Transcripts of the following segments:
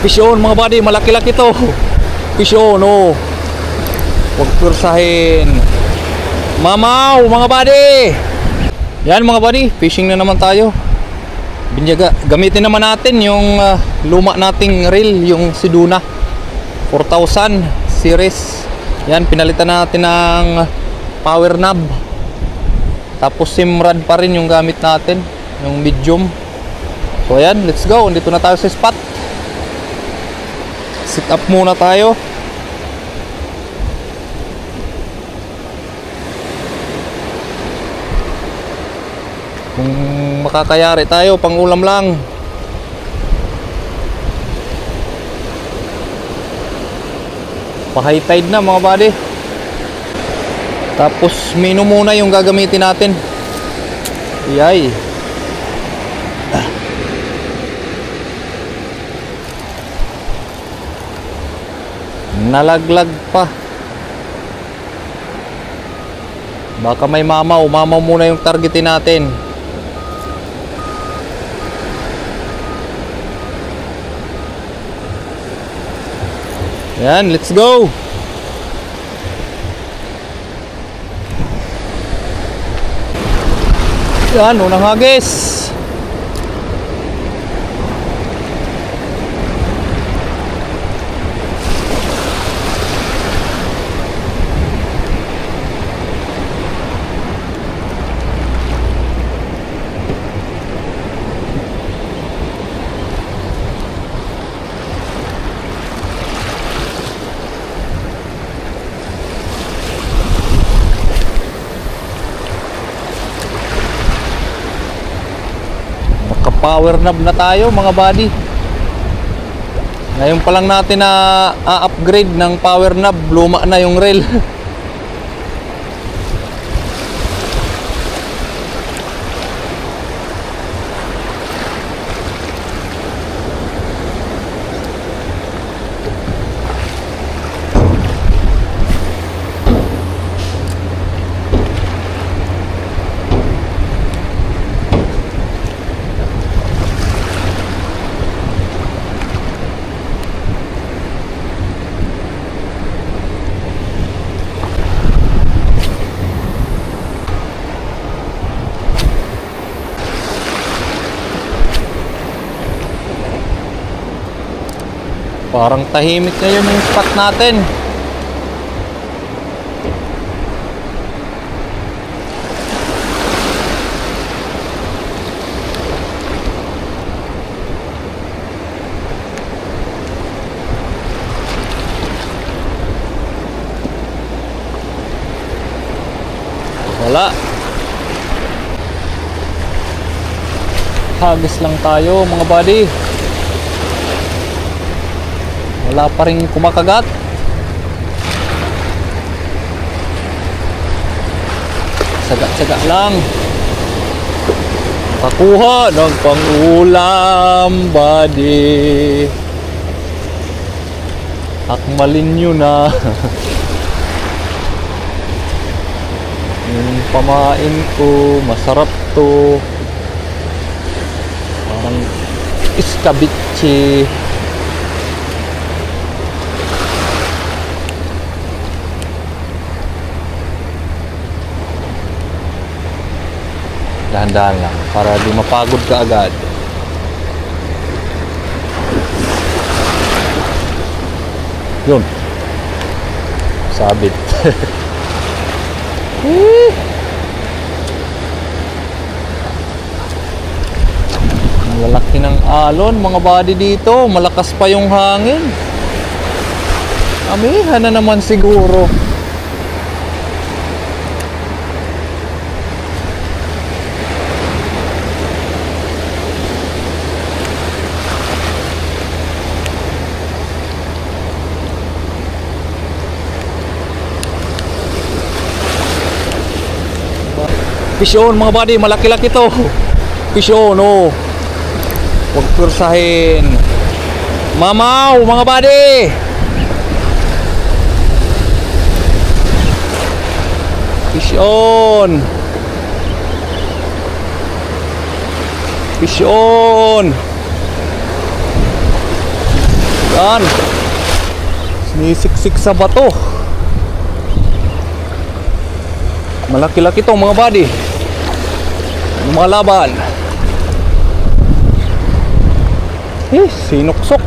Fish on mga buddy, malaki-laki to. Fish on, oh. Huwag pursahin. Mamaw mga buddy. Yan mga buddy, fishing na naman tayo. Binyaga, gamitin naman natin yung luma nating reel, yung Siduna 4000 series. Yan, pinalitan natin ng power knob. Tapos simrad pa rin yung gamit natin, yung medium. So ayan, let's go. Dito na tayo sa spot. Sit up muna tayo. Kung makakayari tayo, pang ulam lang. Pa-high tide na mga buddy. Tapos mino muna yung gagamitin natin. Iyay. Nalaglag pa. Baka may mamaw. Mamaw muna yung targetin natin. Yan, let's go. Yan, unang hagis. Power knob na tayo mga buddy. Ngayon pa lang natin na upgrade ng power knob. Luma na yung reel. Parang tahimik ngayon yung spot natin. Wala. Hagis lang tayo mga buddy. Wala pa rin kumakagat. Saga-saga lang. Pakuha ng pangulam, buddy. Akmalin nyo na. Yung pamain ko, masarap to. Parang iskabitsi. Dahan-dahan lang para di mapagod ka agad. Yun. Sabit. Ang lalaki ng alon mga buddy dito. Malakas pa yung hangin. Amihan na naman siguro. Fish on mga buddy, malaki-laki to. Fish on, oh. Huwag pursahin. Mamaw mga buddy. Fish on. Fish on. Yan. Sinisiksik sa bato. Malaki-laki to mga buddy. Lumalaban. Sinuksok.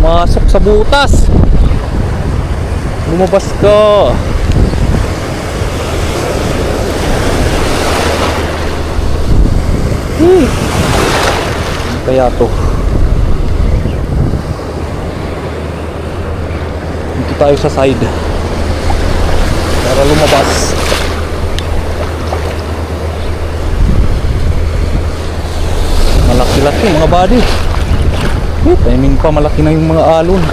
Masok sa butas. Lumabas ka. Ano kaya to? Dito tayo sa side para lumabas. Malaki-laki mga buddy. Timing pa, malaki na yung mga alon.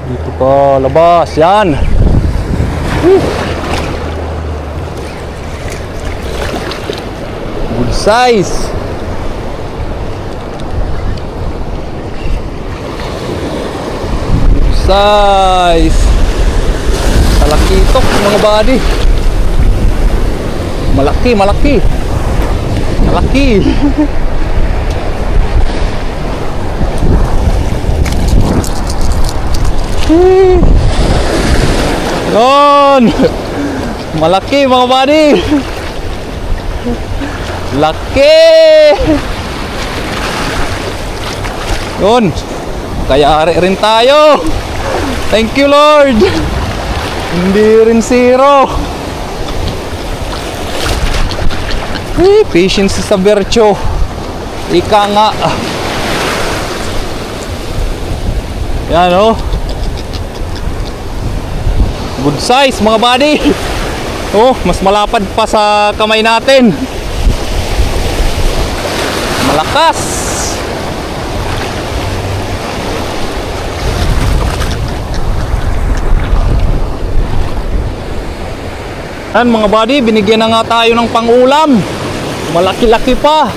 Dito pa, labas. Yan. Good size. Good size. Malaki ito mga buddy. Malaki, malaki. Malaki. Yon. Malaki mga buddy. Laki. Yon. Kaya rin tayo. Thank you Lord. Hindi rin zero. Patience is a virtue. Ika nga. Yan oh. Good size mga buddy. Oh, mas malapad pa sa kamay natin. Malakas. Yan mga buddy, binigyan na nga tayo ng pang-ulam. Malaki-laki pa.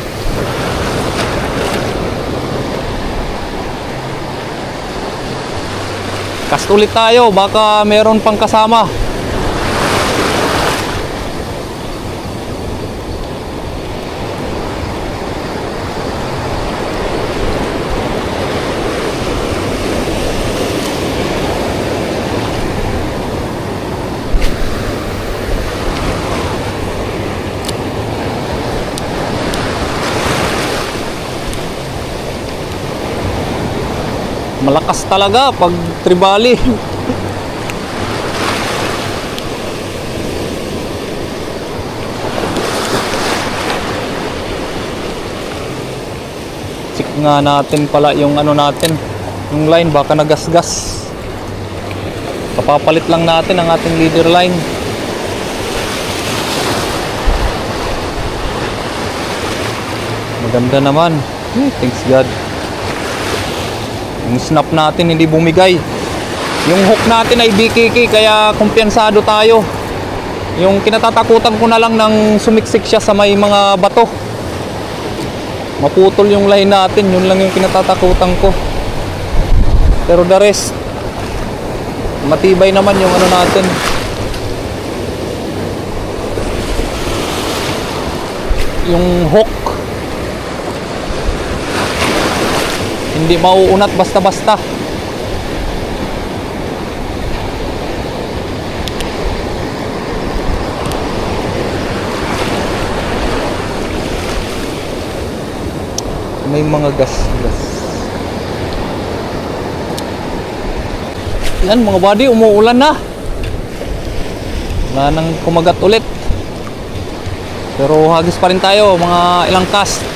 Cast ulit tayo, baka meron pang kasama. Malakas talaga pag tribali. Check nga natin pala yung ano natin, yung line baka nagasgas. Papapalit lang natin ang ating leader line. Maganda naman. Thanks God. Yung snap natin hindi bumigay. Yung hook natin ay BKK kaya kumpiyansado tayo. Yung kinatatakutan ko na lang nang sumiksik siya sa may mga bato. Maputol yung line natin, yun lang yung kinatatakutan ko. Pero the rest, matibay naman yung ano natin. Yung hook hindi mauunat basta-basta. May mga gas-gas. Yan mga buddy, umuulan na. Wala nang kumagat ulit. Pero hagis pa rin tayo, mga ilang cast.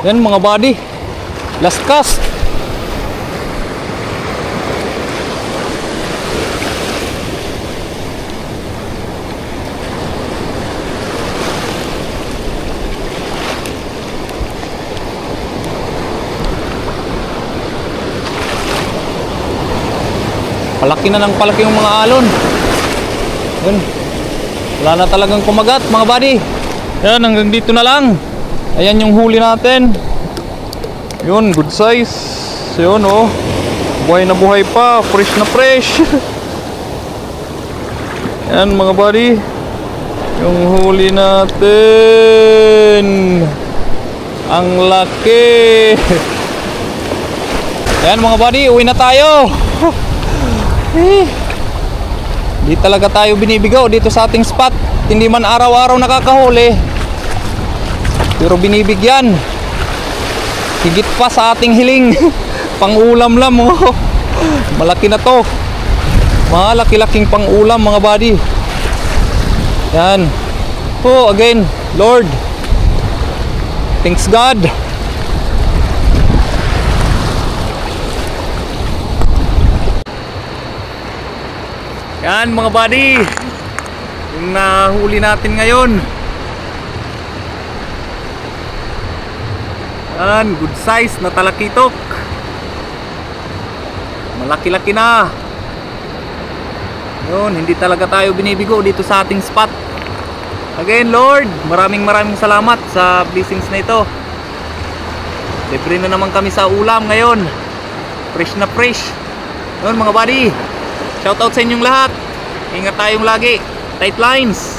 Yan mga buddy. Last cast. Palaki na ng palaki yung mga alon. Yun. Wala na talagang kumagat mga buddy. Yan, hanggang dito na lang. Ayan yung huli natin. Yun, good size. Yun oh. Buhay na buhay pa. Fresh na fresh. Yan mga buddy. Yung huli natin. Ang laki. Yan mga buddy, uwi na tayo. Di talaga tayo binibigaw dito sa ating spot. Hindi man araw-araw nakakahuli, pero binibigyan. Higit pa sa ating hiling. Pang-ulam lang oh. Malaki na to. Malaki-laking pang-ulam mga buddy. Yan. Oh, again, Lord, thanks God. Yan mga buddy, yung nahuli natin ngayon. Yan, good size na talakitok. Malaki-laki na. Yun, hindi talaga tayo binibigo dito sa ating spot. Again Lord, maraming salamat sa blessings na ito. Libre na naman kami sa ulam ngayon. Fresh na fresh. Yun mga buddy, shoutout sa inyong lahat. Ingat tayong lagi. Tight lines.